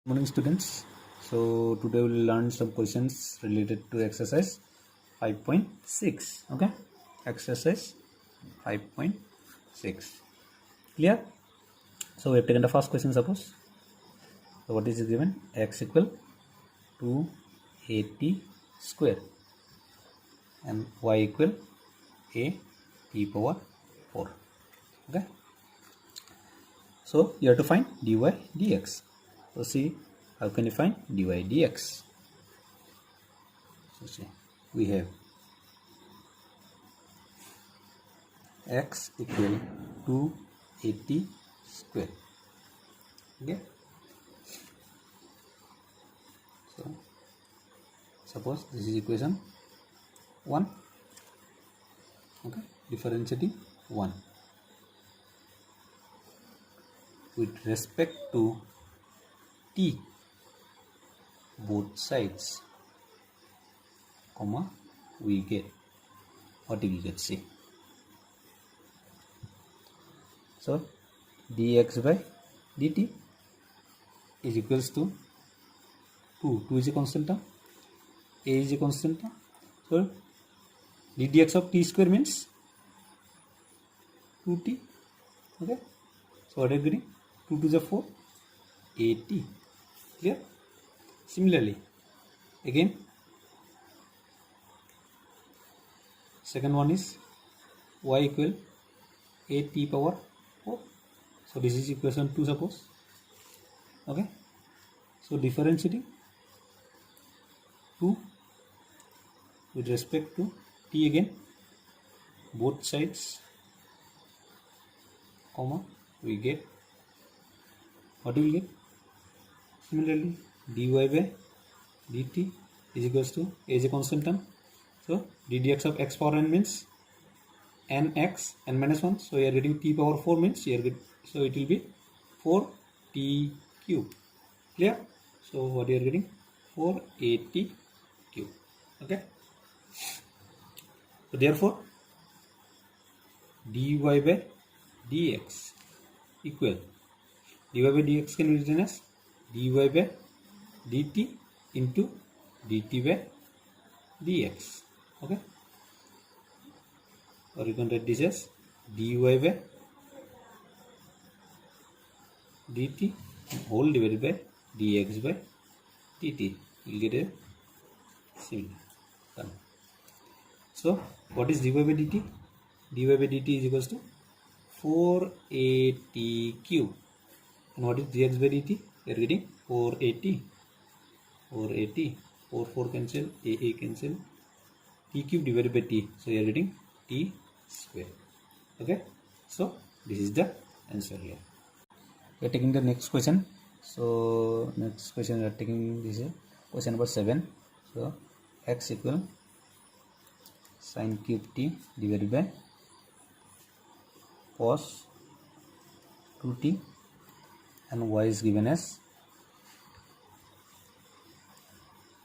Morning students. So today we will learn some questions related to exercise 5.6. Okay, exercise 5.6. Clear? So we have taken the first question. Suppose, so what is given? X equal to 80 square and y equal a t power 4. Okay, so you have to find dy dx. So see, how can you find dy dx? So see, we have x equal to 80 square. Okay, so suppose this is equation 1. Okay, differentiating 1 with respect to t both sides, comma, we get what we get. See, so dx by dt is equals to 2 is a constant term, a is a constant term, so ddx of t square means 2t. Okay, so what are you getting? 2 to the 4, 80. Clear? Similarly, again, second one is y equal a t power 4. So this is equation 2, suppose. Okay, so differentiating 2 with respect to t again, both sides, comma, we get what we will get. Similarly, dy by dt is equals to a is a constant term, so ddx of x power n means nx, n minus 1, so you are getting t power 4 means you are getting, so it will be 4t cube. Clear? So what you are getting? 480 cube. Okay, so therefore dy by dx equal, dy by dx can be written as dy by dt into dt by dx. Okay, or you can write this as dy by dt whole divided by dx by dt. You will get a similar term. So what is dy by dt? Dy by dt is equals to 480 cube. And what is dx by dt? We are getting 480. 4 cancel, a cancel, t cube divided by t, so you are getting t square. Okay, so this is the answer here. We are taking the next question. So next question we are taking this is question number 7. So x equal sin cube t divided by cos 2t and y is given as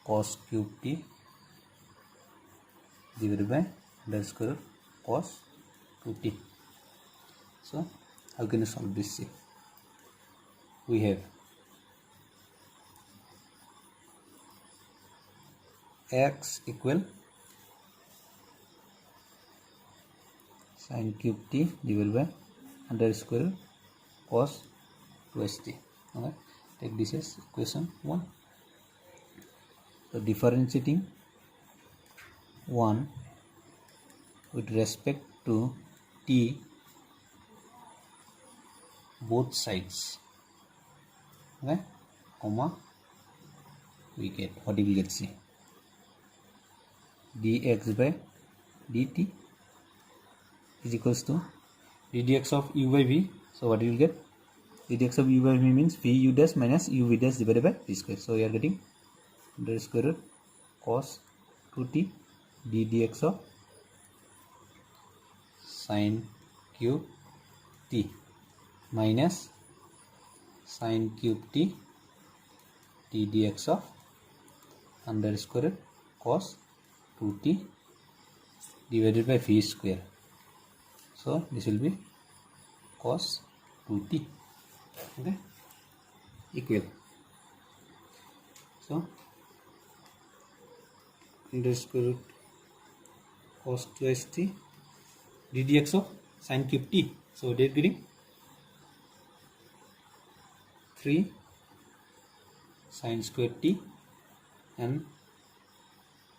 cos cube t divided by del square cos 2t. So how can you solve this? See, we have x equal sin cube t divided by under square cos 2st. Okay, take this as equation 1. So differentiating 1 with respect to t both sides, okay, comma, we get what we will get. See, dx by dt is equals to ddx of u by v. So what you will get? ddx of u by v means v u dash minus u v dash divided by v square. So you are getting del square root cos 2t ddx of sin cube t minus sin cube t ddx of under square root cos 2t divided by v square. So this will be cos 2t. Okay, equal So under square root cos 2st ddx of sin cube t. So they're getting 3 sin square t, and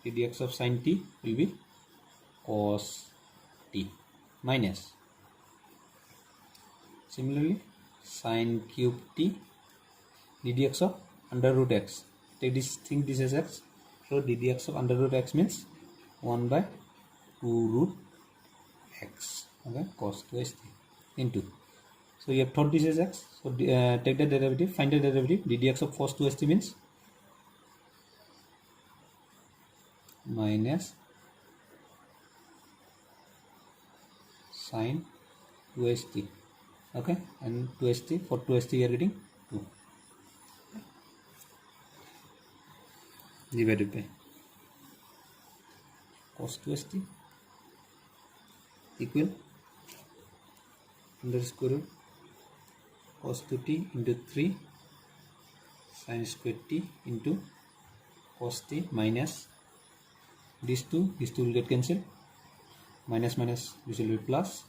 ddx of sin t will be cos t minus, similarly sin cube t ddx of under root x. Take this, think this as x, so ddx of under root x means 1 by 2 root x, okay, cos 2st into, so you have thought this as x, so take the derivative, find the derivative. ddx of cos 2st means minus sin 2st, okay, and 2st, for 2st you are getting 2 divided by cos 2st equal under square root cos 2t into 3 sin square t into cos t minus these two will get cancelled, minus minus this will be plus,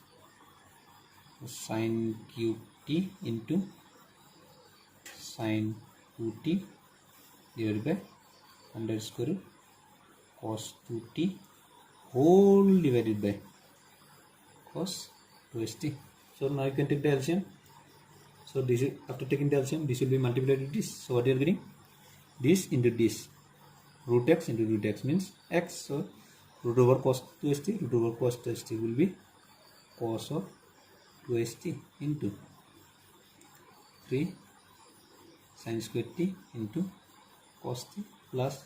sin cube t into sin 2t divided by under square root cos 2t whole divided by cos 2st. So now you can take the LCM. So this is, after taking the LCM, this will be multiplied with this. So what you are getting? This into this. Root x into root x means x. So root over cos 2st, root over cos 2st will be cos of 2st into 3 sin square t into cos t plus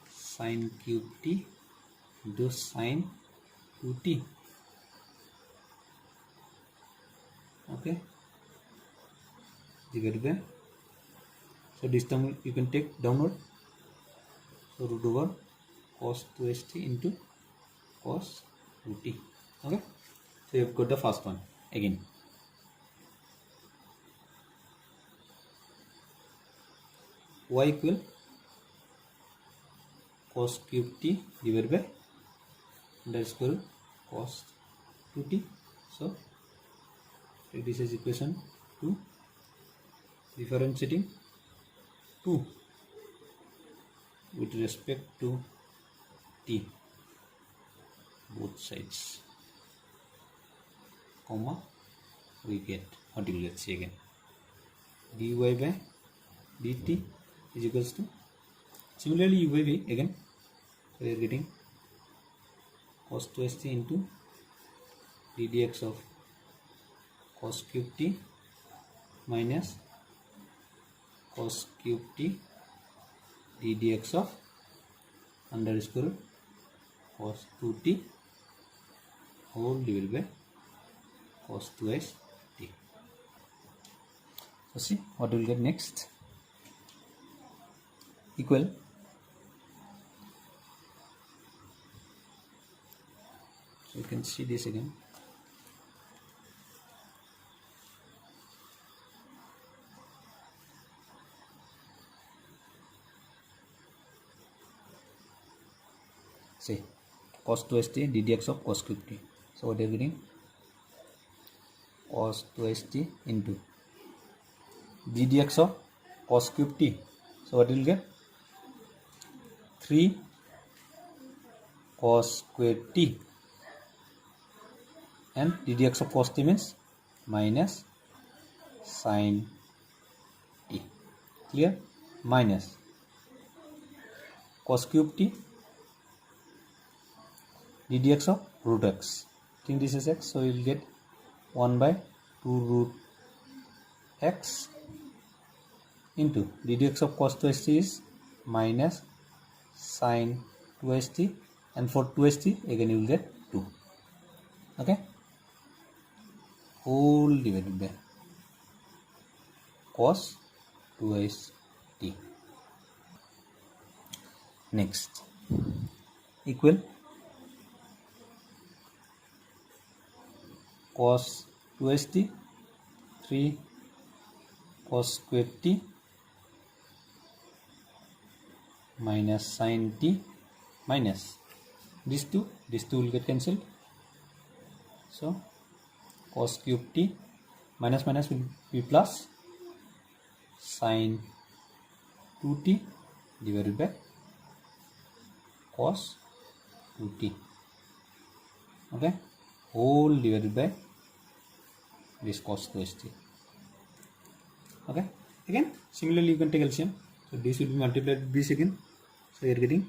sin cube t into sin 2t. Okay, divided by, so this term you can take downward, so root over cos 2st into cos 2t. Okay, so you have got the first one again. Y equal cos cube t divided by under square root cos 2t. So take this as equation 2, differentiating 2 with respect to t both sides, comma, we get, what will let's see again, dy by dt is equals to, similarly u by v again, so we are getting cos 2st into ddx of cos cube t minus cos cube t ddx of under square root cos 2t whole divided by cos 2st. So see what we will get next, equal so you can see this again, say cos 2st ddx of cos cube t. So what are you getting? Cos 2st into ddx of cos cube t. So what will get? 3 cos square t, and ddx of cos t means minus sin t. Clear? Minus cos cube t ddx of root x. Think this is x, so you will get 1 by 2 root x into ddx of cos 2st is minus sin 2st, and for 2st again you will get 2. Okay, whole divided by cos 2st. Next, equal cos 2st 3 cos square t minus sin t minus these two will get cancelled. So cos cube t minus minus will be plus sin 2t divided by cos 2t. Okay, whole divided by this cos square t. Okay, again similarly you can take LCM. So this will be multiplied with this again. So you are getting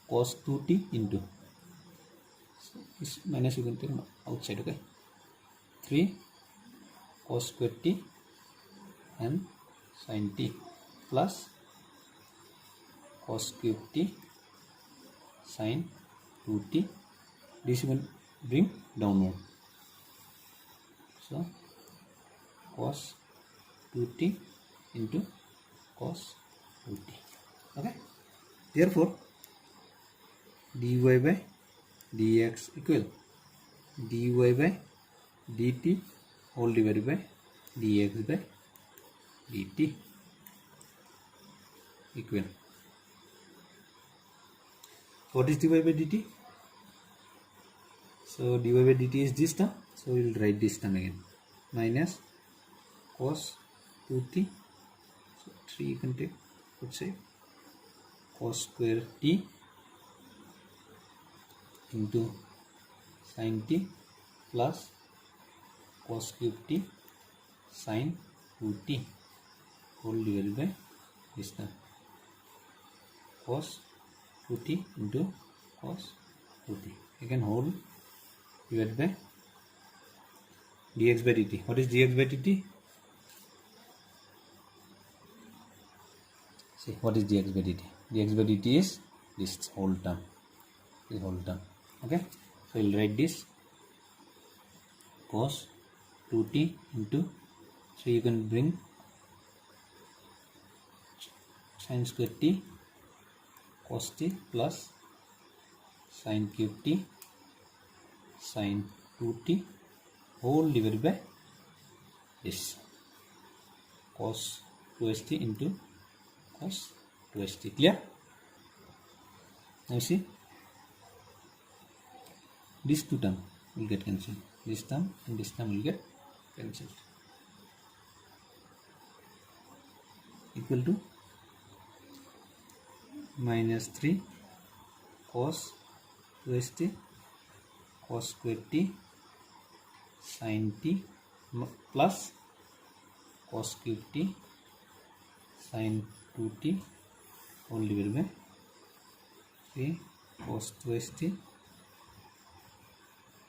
cos 2t into, so this minus you can take outside. Okay, 3 cos square t and sin t plus cos cube t sin 2t. This you can bring downward. So cos 2t into cos 2t. Okay, therefore dy by dx equal dy by dt whole divided by dx by dt equal. What is dy by dt? So dy by dt is this term. So we will write this term again, minus cos 2t. So 3 you can take, let's say cos square t into sin t plus cos cube t sin 2t whole divided by this term cos 2t into cos 2t. Again whole divided by dx by dt. What is dx by dt? See, what is dx by dt? Dx by dt is this whole term. This whole term. Okay, so we'll write this cos 2t into, so you can bring sin square t cos t plus sin cube t sin 2t whole divided by this cos 2st into cos 2st. Clear? Now see, these two terms will get cancelled. This term and this term will get cancelled. Equal to minus 3 cos 2st cos square t sin t plus cos cube t sin 2t whole divided by 3 cos 2st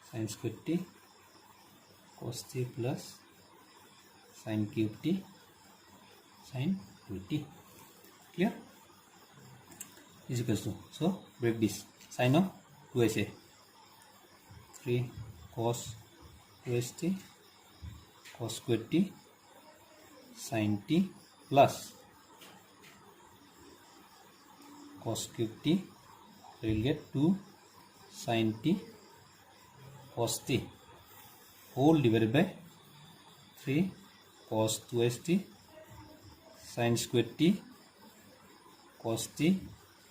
sin square t cos t plus sin cube t sin 2t. Clear? Is equals to, so break this sin of 2sa 3 cos 2st cos square t sin t plus cos cube t. So you will get 2 sin t cos t whole divided by 3 cos 2st sin square t cos t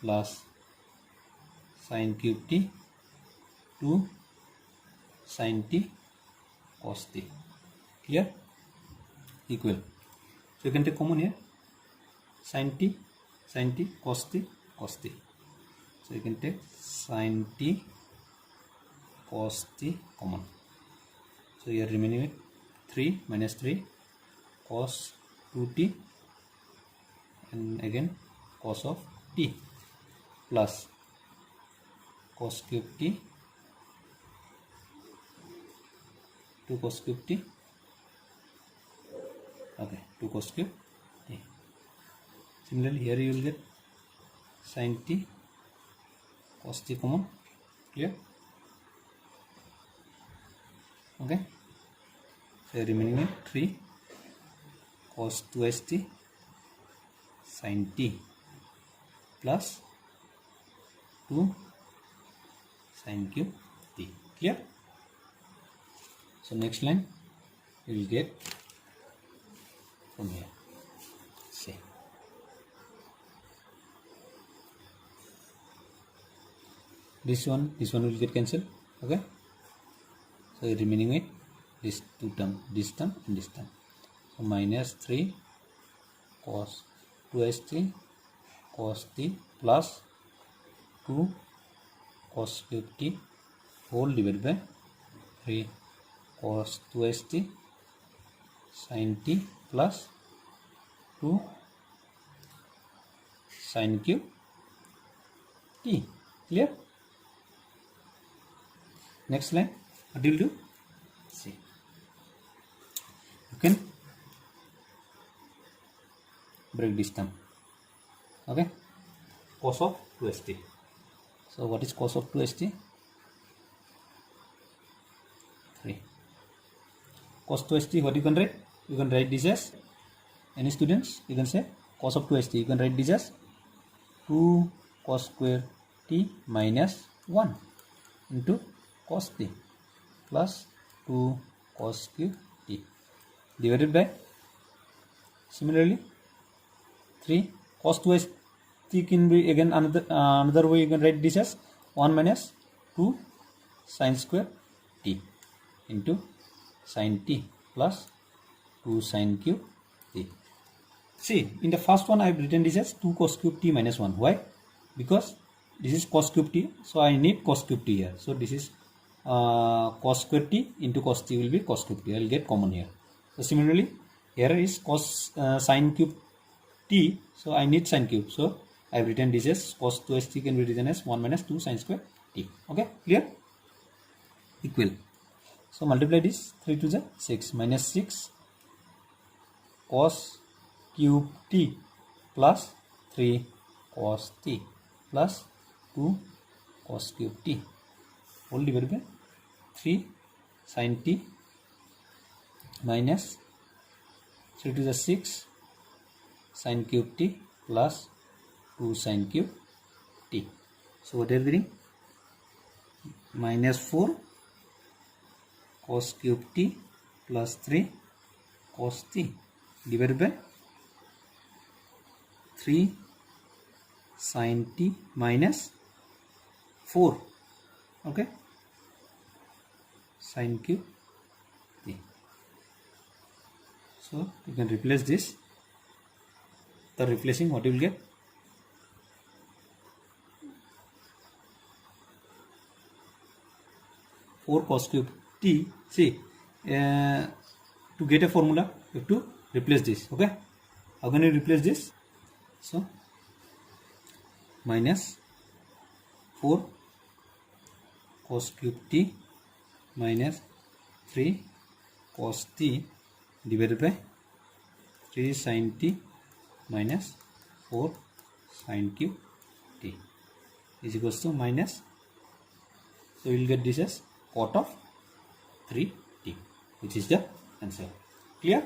plus sin cube t 2 sin t cos t. Clear? Equal. So you can take common here, sin t cos t cos t. So you can take sin t cos t common. So you are remaining with 3 minus 3 cos 2t and again cos of t plus cos cube t 2 cos cube t. Okay, 2 cos cube t. Similarly here you will get sin t cos t common. Clear? Okay, so remaining with 3 cos 2st sin t plus 2 sin cube t. Clear? So next line you will get from here. See, this one will get cancelled. Okay, so remaining with these two terms, this term and this term. So minus 3 cos 2st cos t plus 2 cos cube t whole divided by 3 cos 2st sin t plus 2 sin cube t. Clear? Next line, what do you do? See, you can break this term. Okay, cos of 2st. So what is cos of 2st? 3. Cos 2st, what you can write? You can write this as, any students, you can say cos of 2st, you can write this as 2 cos square t minus 1 into cos t plus 2 cos cube t divided by, similarly 3 cos 2st can be again another way you can write this as 1 minus 2 sin square t into sin t plus 2 sin cube t. See, in the first one I have written this as 2 cos cube t minus 1. Why? Because this is cos cube t, so I need cos cube t here. So this is cos square t into cos t will be cos cube t. I will get common here. So similarly, here is cos sin cube t, so I need sin cube. So I have written this as cos 2st can be written as 1 minus 2 sin square t. Okay, clear? Equal. So multiply this, 3 to the 6 minus 6 cos cube t plus 3 cos t plus 2 cos cube t whole divided by 3 sin t minus 3 to the 6 sin cube t plus 2 sin cube t. So what are we getting? Minus 4 cos cube t plus 3 cos t divided by 3 sin t minus 4, okay, sin cube t. So you can replace this. The replacing, what you will get? Four cos cube t. See, to get a formula, you have to replace this. Okay, how can you replace this? So minus 4 cos cube t minus 3 cos t divided by 3 sin t minus 4 sin cube t is equals to minus, so you will get this as cot of 3t, which is the answer. Clear?